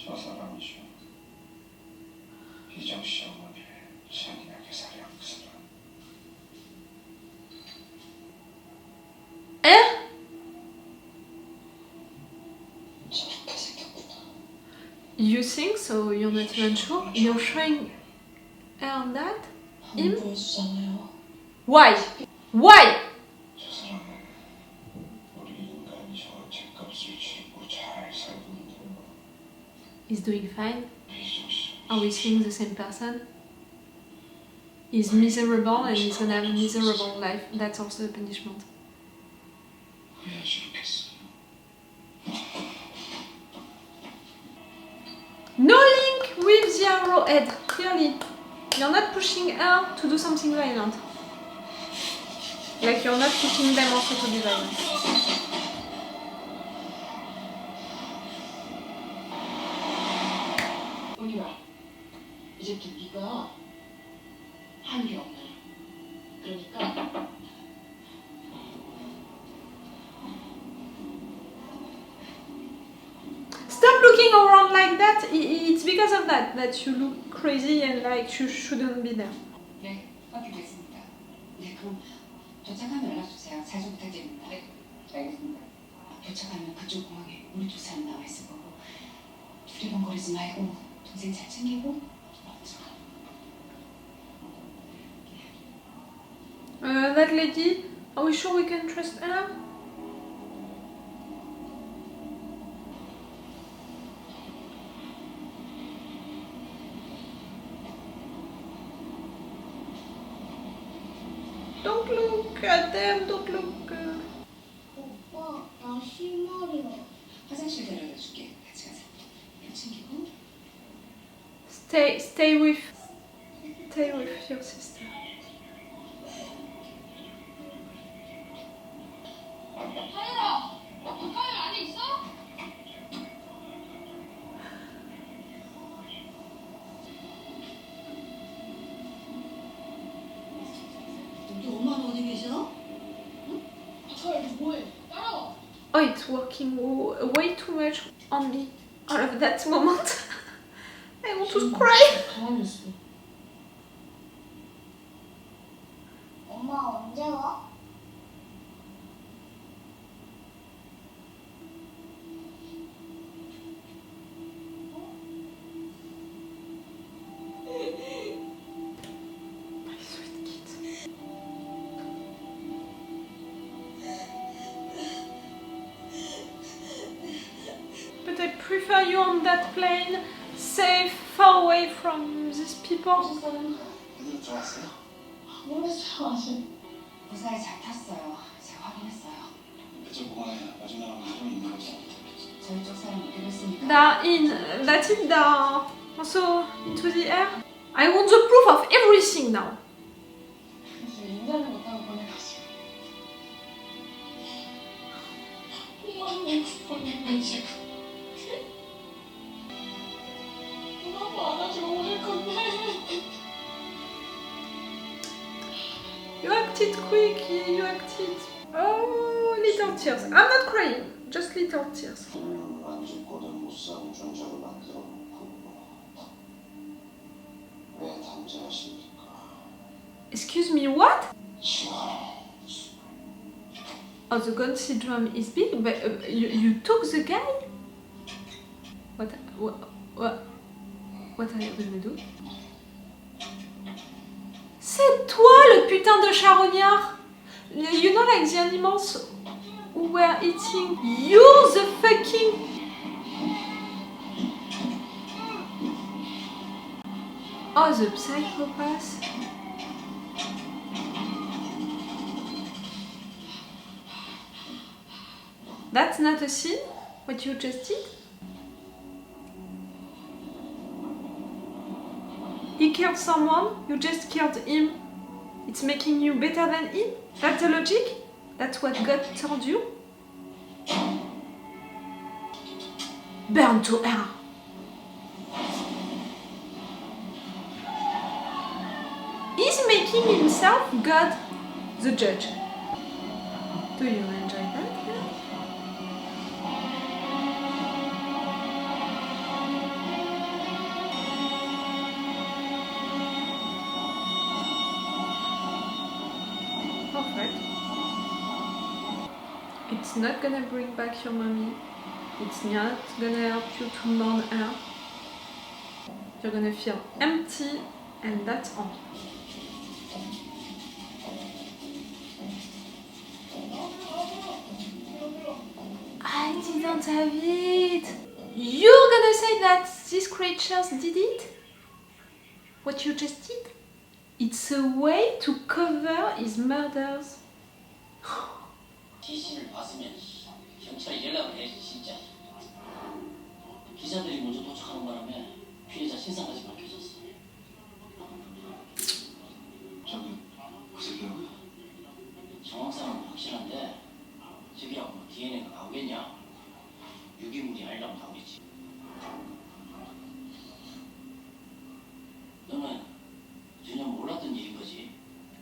저 사람이죠. 희정 씨 어머니를 잔인하게 살해한 그 사람. 에? 저렇게 생겼구나. You think so? You're not even sure? You're showing her that? 안 보여주잖아요. Why? Why? 저 사람은 우리 인간이 저 죄값을 치르고 잘 살고 있는 거. He's doing fine. 희정 씨. Are we seeing the same person? He's miserable and he's gonna have a miserable life. That's also a punishment. 후회하시겠어요. No link with the arrowhead, clearly. You're not pushing her to do something violent. Like you're not pushing them also to be violent. 언니가 이제부터 네가 하는 게 없네. 그러니까 Stop looking around like that. It's because of that you look crazy and like you shouldn't be there. 네, 확인됐습니다. 네, 그럼 도착하면 연락 주세요. 잘 좀 부탁드립니다. 네, 알겠습니다. 도착하면 그쪽 공항에 우리 두 사람 나와 있을 거고 두리번거리지 말고 동생 잘 챙기고 That lady, are we sure we can trust her? Don't look at them, don't look. 오빠, 나 실말이야. 화장실 데려다 줄게. 같이 가자. 이거 챙기고 Stay with your sister. 하늘아, 가까이 안에 있어? 우리 엄마는 어디 계셔? 저 여기 뭐해? 따라와. Oh, it's working way too much on me. Out of that moment. I want to cry. 가만히 있어. 엄마 언제 와? My sweet kid. But I prefer you on that plane, safe, far away from these people. 애들 들어왔어요? 모르겠어 아직. 무사히 잘 탔어요. 제가 확인했어요. 그쪽 공항에 마지막 사람이 있는 거죠? 저희 쪽 사람 오기로 했으니까. That's it, they're also into the air. I want the proof of everything now. 그래서 인간을 못하고 보내가지고. 엄마는 보내가지고. 엄마 안아주고 갈 건데. You acted quick, you acted. Oh, little tears. I'm not crying, just little tears. 안 죽고는 못 사는 존재로 만들어 놓고 왜 담대하십니까? Excuse me, what? 지금 Oh, the gun syndrome is big, but you took the guy? What are you gonna do? C'est toi le putain de charognard! You know, like the animals who were eating. You're the fucking. Oh, the psychopath. That's not a sin, what you just did? He killed someone, you just killed him. It's making you better than him? That's the logic? That's what God told you? Burn to hell. He's making himself God, the judge. Do you enjoy that? Yeah? perfect. It's not gonna bring back your mommy. It's not gonna help you to mourn her. You're gonna feel empty, and that's all. I didn't have it! You're gonna say that these creatures did it? What you just did? It's a way to cover his murders. TC를 봤으면 경찰에 연락을 해야지 진짜. 기자들이 먼저 도착하는 바람에 피해자 신상까지 밝혀졌어. 저기 그 새끼라고요? 정황상은 확실한데 저기라고 뭐 DNA가 나오겠냐? 유기물이 아니라면 나오겠지. 너는 전혀 몰랐던 일인 거지?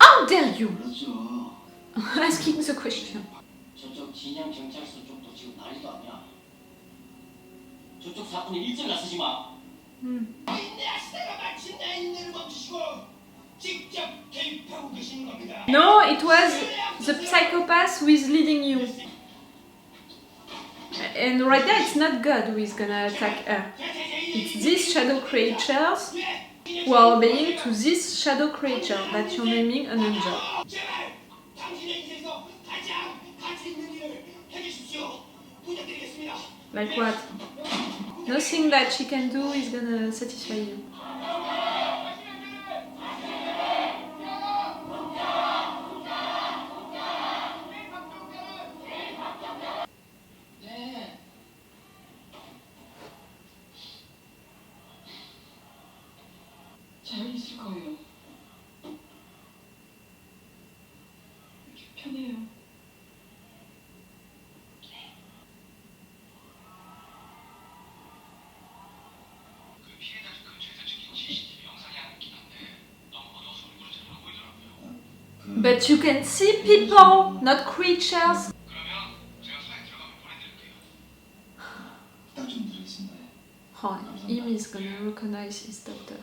How dare you! 몰랐죠. Asking the question. 저쪽 진양 경찰서 쪽도 지금 난리도 아니야. 저쪽 사건에 일절나 쓰지 마. 내 아시다가 마침 내 인내를 멈추시고 직접 개입하고 계시는 겁니다. No, it was the psychopath who is leading you. And right there, it's not God who is gonna attack her. It's these shadow creatures who are obeying to this shadow creature that you're naming an angel. 제발 당신의 인생에서 가장 가치 있는 일을 해주십시오. 부탁드리겠습니다. Like what? Nothing that she can do is gonna satisfy you. 네. 잘 있을 거예요. 편해요. 그 피해자 근처에서 찍힌 CCTV 영상이 하나 있긴 한데 너무 어두워서 얼굴은 잘 안 보이더라고요. But you can see people, not creatures. 그러면 제가 서에 들어가면 보내드릴게요. 부탁 좀 드리겠습니다. Oh, him is gonna recognize his doctor.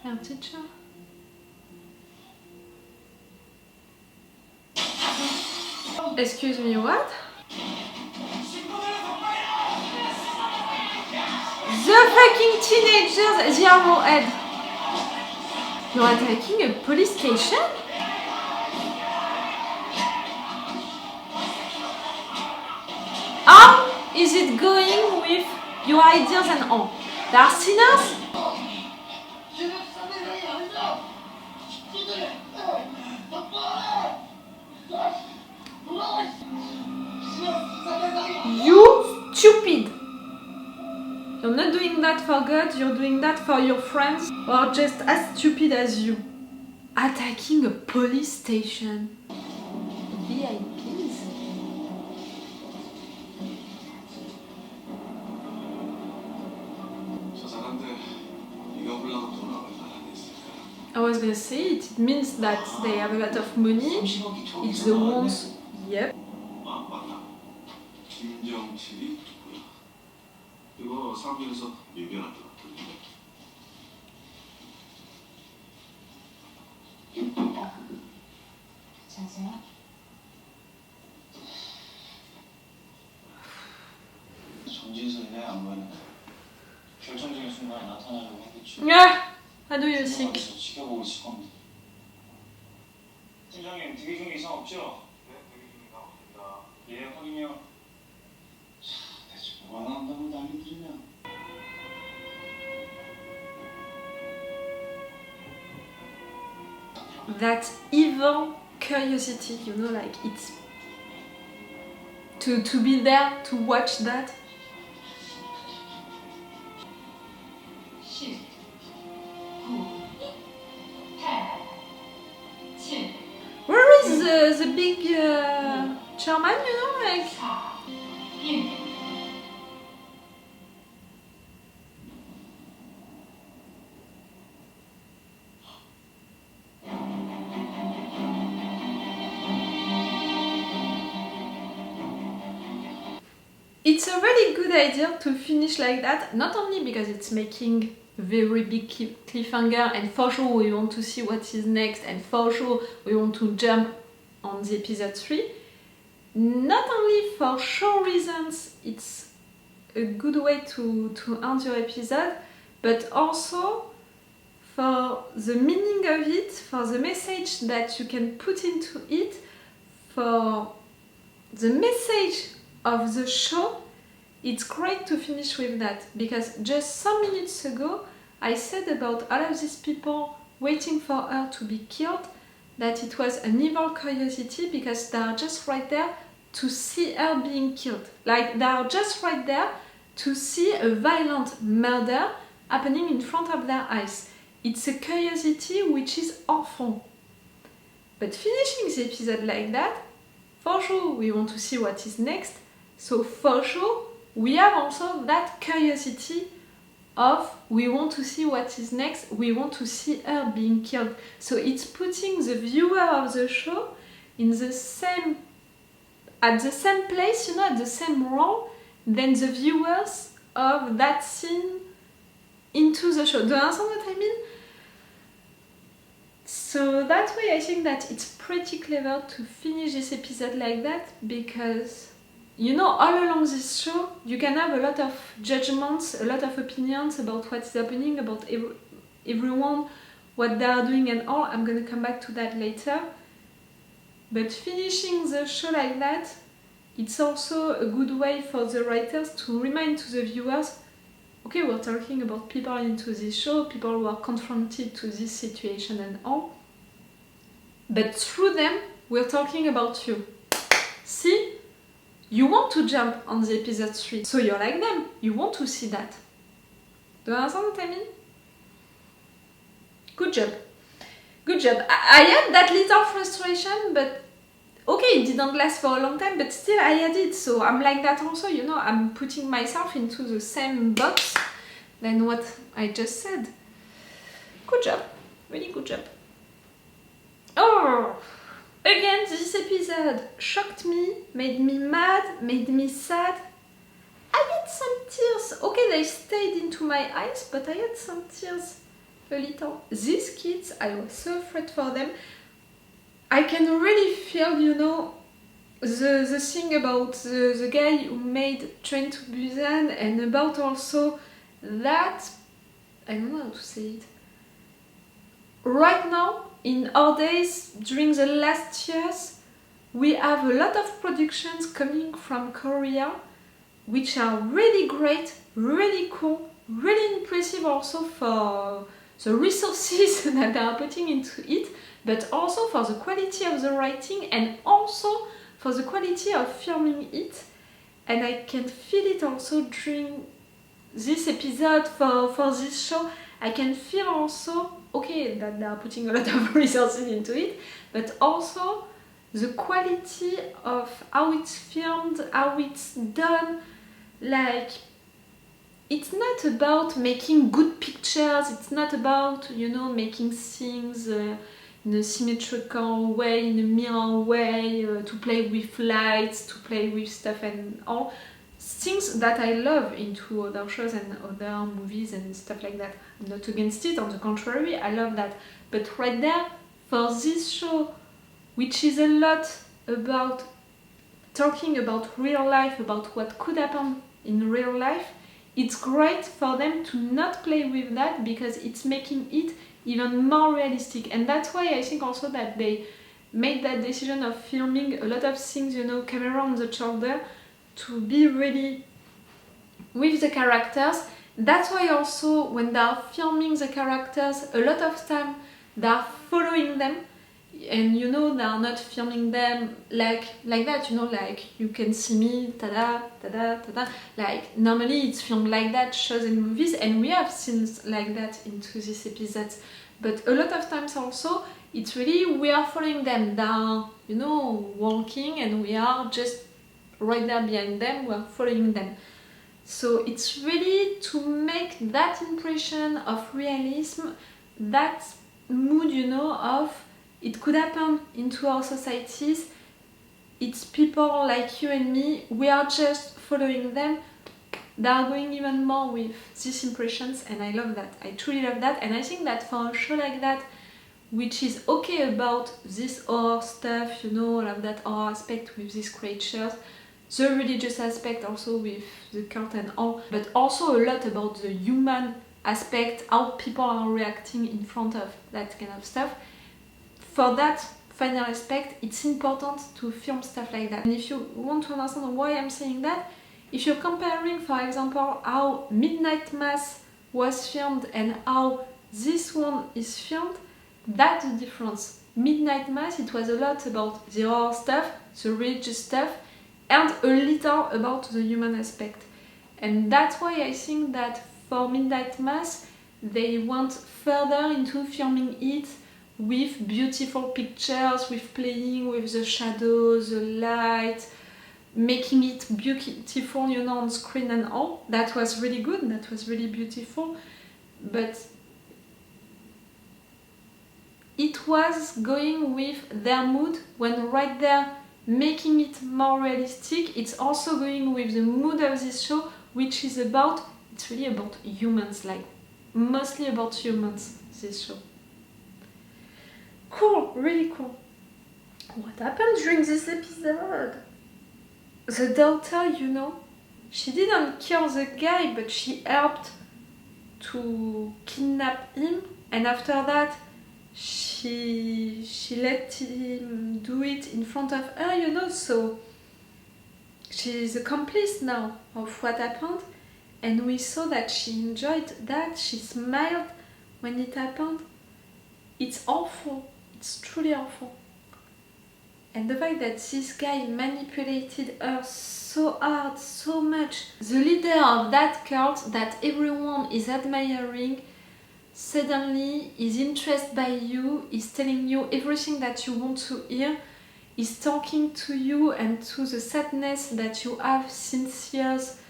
Her teacher? Excuse me, what? The fucking teenagers, the arrowhead. You're attacking a police station? How is it going with your ideas and all? They are sinners? You stupid! You're not doing that for God, you're doing that for your friends who are just as stupid as you. Attacking a police station. VIPs? 저 사람들 이거 보려고 돈을 얼마나 냈을까? I was gonna say it means that they have a lot of money. 30억이 총 It's the ones. Yep. 아 맞다. 김정칠이 누구야? 이거 사무실에서 유명한 것 같은데. 괜찮으세요? 정진선이네 안 보이는 결정적인 순간에 나타나려고 했겠지. Yeah. How do you think? 지켜보고 있을 겁니다. 팀장님 대기 중에 이상 없죠? 네, 대기 중에 이상 없습니다. 예, 확인요. 자, 대체 뭐가 나온다고 난리들이냐? That evil curiosity, you know, like it's to be there to watch that. 10, 9, 8, 7, Where is the big chairman, you know, like 4, 1. It's a really good idea to finish like that, not only because it's making very big cliffhanger and for sure we want to see what is next and for sure we want to jump on the episode 3. Not only for show reasons it's a good way to end your episode, but also for the meaning of it, for the message that you can put into it, for the message of the show. It's great to finish with that, because just some minutes ago I said about all of these people waiting for her to be killed that it was an evil curiosity because they are just right there to see her being killed. Like they are just right there to see a violent murder happening in front of their eyes. It's a curiosity which is awful. But finishing the episode like that, for sure we want to see what is next, so for sure we have also that curiosity of we want to see what is next, we want to see her being killed. So it's putting the viewer of the show in the same, at the same place, you know, at the same role than the viewers of that scene into the show. Do you understand what I mean? So that way I think that it's pretty clever to finish this episode like that, because you know, all along this show, you can have a lot of judgments, a lot of opinions about what is happening, about everyone, what they are doing and all. I'm gonna come back to that later. But finishing the show like that, it's also a good way for the writers to remind to the viewers, okay, we're talking about people into this show, people who are confronted to this situation and all. But through them, we're talking about you. See? You want to jump on the episode 3, so you're like them, you want to see that. Do you understand what I mean? Good job. Good job. I had that little frustration, but okay, it didn't last for a long time, but still I had it, so I'm like that also, you know, I'm putting myself into the same box than what I just said. Good job. Really good job. Oh! Again, this episode shocked me, made me mad, made me sad. I had some tears. Okay, they stayed into my eyes, but I had some tears. A little. These kids, I was so afraid for them. I can really feel, you know, the thing about the guy who made Train to Busan, and about also that, I don't know how to say it. Right now, in our days, during the last years, we have a lot of productions coming from Korea which are really great, really cool, really impressive also for the resources that they are putting into it, but also for the quality of the writing and also for the quality of filming it. And I can feel it also during this episode for this show. I can feel also, okay, that they are putting a lot of resources into it, but also the quality of how it's filmed, how it's done. Like, it's not about making good pictures, it's not about, you know, making things in a symmetrical way, in a mirror way, to play with lights, to play with stuff and all. Things that I love into other shows and other movies and stuff like that. I'm not against it, on the contrary, I love that. But right there, for this show, which is a lot about talking about real life, about what could happen in real life, it's great for them to not play with that because it's making it even more realistic. And that's why I think also that they made that decision of filming a lot of things, you know, camera on the shoulder, to be really with the characters. That's why also when they are filming the characters, a lot of time they are following them, and you know, they are not filming them like that, you know, like you can see me, tada, tada, tada. Like normally it's filmed like that, shows and movies, and we have scenes like that into these episodes. But a lot of times also, it's really we are following them. They are, you know, walking, and we are just right there behind them, we're following them. So it's really to make that impression of realism, that mood, you know, of it could happen into our societies, it's people like you and me, we are just following them. They are going even more with these impressions, and I love that. I truly love that, and I think that for a show like that, which is okay about this horror stuff, you know, all of that horror aspect with these creatures, the religious aspect also with the cult and all, but also a lot about the human aspect, how people are reacting in front of that kind of stuff. For that final aspect, it's important to film stuff like that. And if you want to understand why I'm saying that, if you're comparing, for example, how Midnight Mass was filmed and how this one is filmed, that's the difference. Midnight Mass, it was a lot about the horror stuff, the religious stuff, and a little about the human aspect. And that's why I think that for Midnight Mass, they went further into filming it with beautiful pictures, with playing with the shadows, the light, making it beautiful, you know, on screen and all. That was really good, that was really beautiful. But it was going with their mood when right there, making it more realistic. It's also going with the mood of this show, which is about, it's really about humans, like mostly about humans, this show. Cool, really cool. What happened during this episode? The daughter, you know, she didn't kill the guy, but she helped to kidnap him, and after that, she let him do it in front of her, you know, so she's a complice now of what happened, and we saw that she enjoyed that, she smiled when it happened. It's awful, it's truly awful. And the fact that this guy manipulated her so hard, so much. The leader of that cult that everyone is admiring suddenly is interested by you, is telling you everything that you want to hear, is talking to you and to the sadness that you have since years,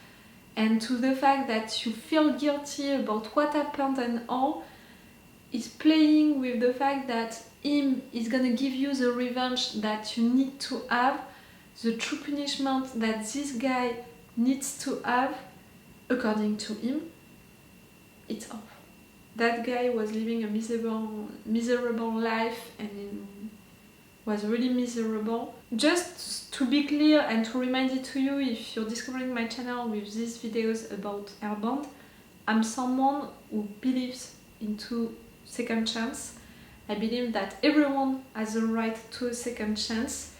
and to the fact that you feel guilty about what happened and all, is playing with the fact that him is gonna give you the revenge that you need to have, the true punishment that this guy needs to have, according to him. It's awful. That guy was living a miserable life, and was really miserable. Just to be clear and to remind it to you, if you're discovering my channel with these videos about Hellbound, I'm someone who believes into second chance. I believe that everyone has the right to a second chance.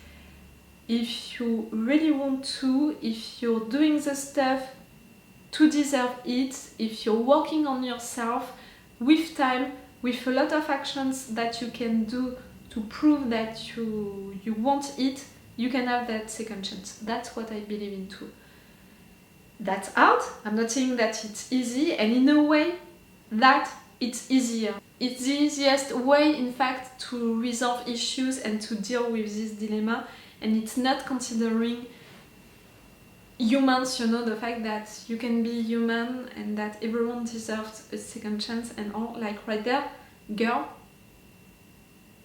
If you really want to, if you're doing the stuff to deserve it, if you're working on yourself, with time, with a lot of actions that you can do to prove that you want it, you can have that second chance. That's what I believe into. That's hard. I'm not saying that it's easy, and in a way that it's easier. It's the easiest way, in fact, to resolve issues and to deal with this dilemma, and it's not considering humans, you know, the fact that you can be human and that everyone deserves a second chance and all. Like right there, girl,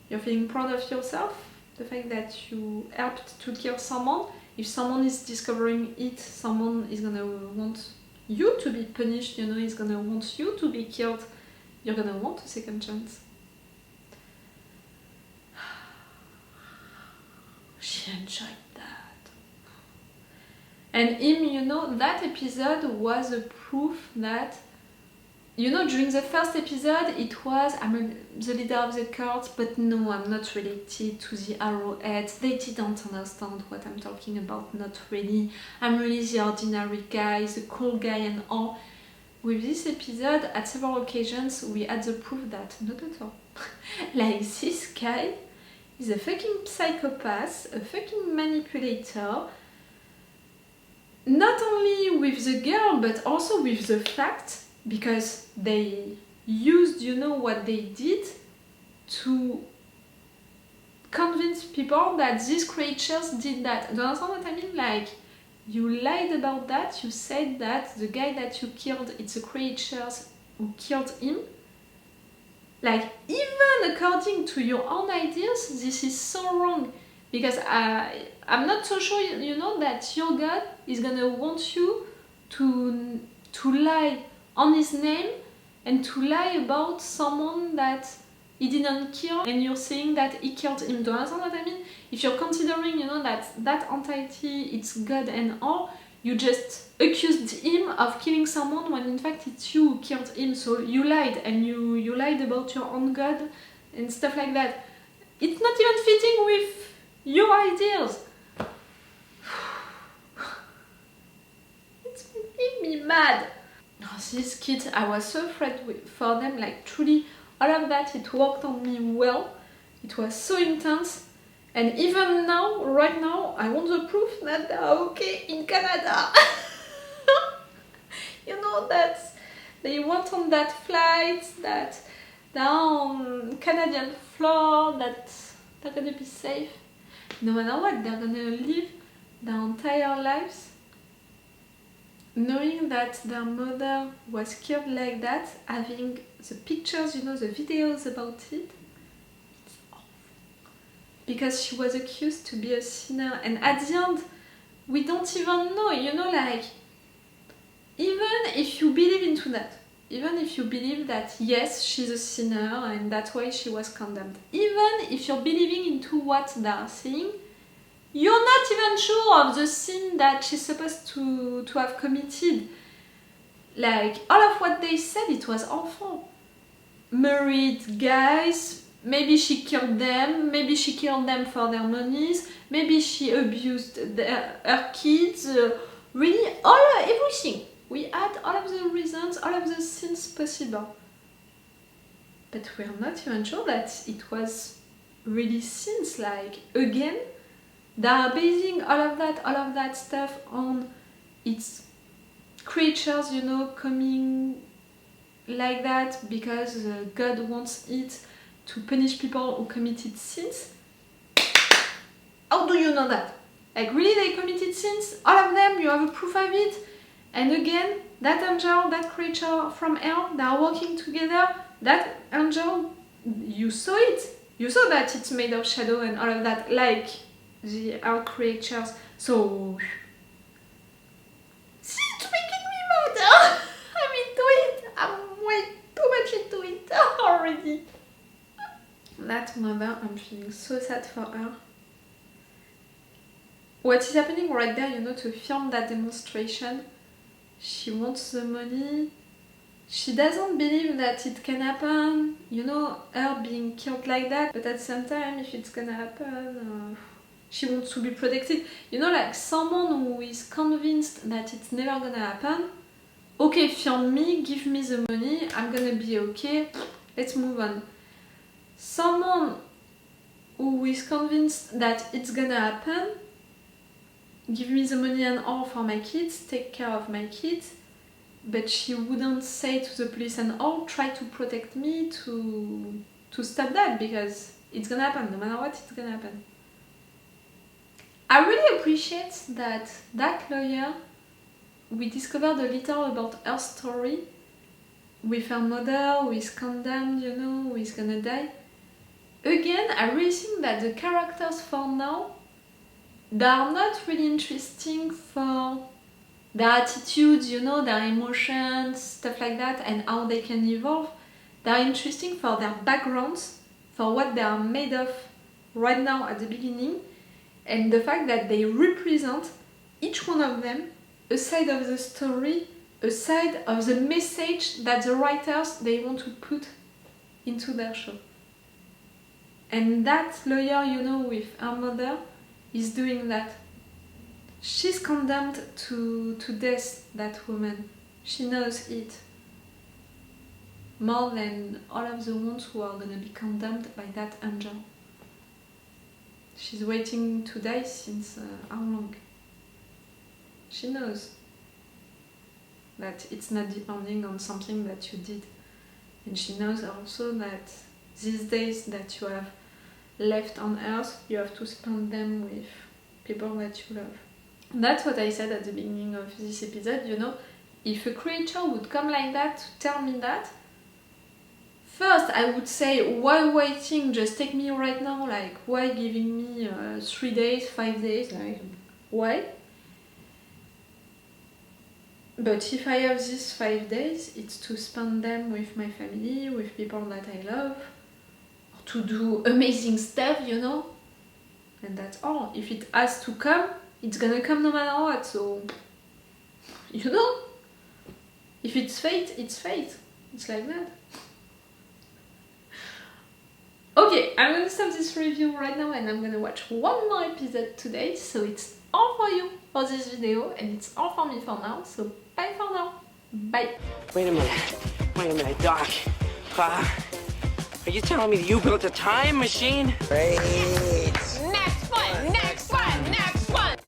you're feeling proud of yourself, the fact that you helped to kill someone. If someone is discovering it, someone is gonna want you to be punished, you know, is gonna want you to be killed. You're gonna want a second chance. She enjoyed that. And him, you know, that episode was a proof that, you know, during the first episode it was, I'm the leader of the cult, but no, I'm not related to the Arrowheads. They didn't understand what I'm talking about, not really. I'm really the ordinary guy, the cool guy and all. With this episode, at several occasions, we had the proof that not at all. Like, this guy is a fucking psychopath, a fucking manipulator. Not only with the girl, but also with the fact, because they used, you know, what they did to convince people that these creatures did that. Do you understand what I mean? Like, you lied about that, you said that the guy that you killed, it's the creatures who killed him. Like, even according to your own ideas, this is so wrong. Because I I'm not so sure, you know, that your God is gonna want you to lie on his name and to lie about someone that he didn't kill, and you're saying that he killed him. Do you understand what I mean? If you're considering, you know, that entity, it's God and all, you just accused him of killing someone when in fact it's you who killed him. So you lied, and you lied about your own God and stuff like that. It's not even fitting with your ideas. It's making me mad. Oh, these kids, I was so afraid for them, like truly, all of that, it worked on me well. It was so intense. And even now, right now, I want the proof that they're okay in Canada. You know, that they went on that flight, that they're on Canadian floor, that they're gonna be safe. No matter what, they're gonna live their entire lives knowing that their mother was killed like that, having the pictures, you know, the videos about it. It's awful. Because she was accused to be a sinner, and at the end, we don't even know, you know, like, even if you believe into that, even if you believe that, yes, she's a sinner and that's why she was condemned, even if you're believing into what they are saying, you're not even sure of the sin that she's supposed to have committed. Like, all of what they said, it was awful. Married guys, maybe she killed them, maybe she killed them for their monies, maybe she abused her kids, really, everything. We had all of the reasons, all of the sins possible. But we're not even sure that it was really sins, like, again, they are basing all of that stuff on its creatures, you know, coming like that because God wants it to punish people who committed sins. How do you know that? Like, really, they committed sins? All of them? You have a proof of it? And again, that angel, that creature from hell, they are working together. That angel, you saw it. You saw that it's made of shadow and all of that, like our creatures. So see, it's making me mad. I'm into it. I'm way too much into it already. That mother, I'm feeling so sad for her. What is happening right there, you know, to film that demonstration? She wants the money. She doesn't believe that it can happen, you know, her being killed like that. But at the same time, if it's gonna happen, she wants to be protected. You know, like someone who is convinced that it's never gonna happen. Okay, film me, give me the money, I'm gonna be okay, let's move on. Someone who is convinced that it's gonna happen, give me the money and all for my kids, take care of my kids, but she wouldn't say to the police and all, try to protect me to stop that, because it's gonna happen, no matter what, it's gonna happen. I really appreciate that lawyer, we discovered a little about her story with her mother who is condemned, you know, who is gonna die. Again, I really think that the characters for now, they are not really interesting for their attitudes, you know, their emotions, stuff like that, and how they can evolve. They are interesting for their backgrounds, for what they are made of right now at the beginning, and the fact that they represent, each one of them, a side of the story, a side of the message that the writers, they want to put into their show. And that lawyer, you know, with her mother, is doing that. She's condemned to death, that woman. She knows it. More than all of the ones who are gonna be condemned by that angel. She's waiting to die since how long? She knows that it's not depending on something that you did. And she knows also that these days that you have left on earth, you have to spend them with people that you love. That's what I said at the beginning of this episode, you know, if a creature would come like that to tell me that, First, I would say, why waiting? Just take me right now. Like, why giving me 3 days, 5 days? Like, why? But if I have these 5 days, it's to spend them with my family, with people that I love, to do amazing stuff, you know? And that's all. If it has to come, it's gonna come no matter what, so... You know? If it's fate, it's fate. It's like that. Okay, I'm gonna stop this review right now and I'm gonna watch one more episode today, so it's all for you for this video and it's all for me for now, so bye for now. Bye. Wait a minute, Doc. Are you telling me that you built a time machine? Hey.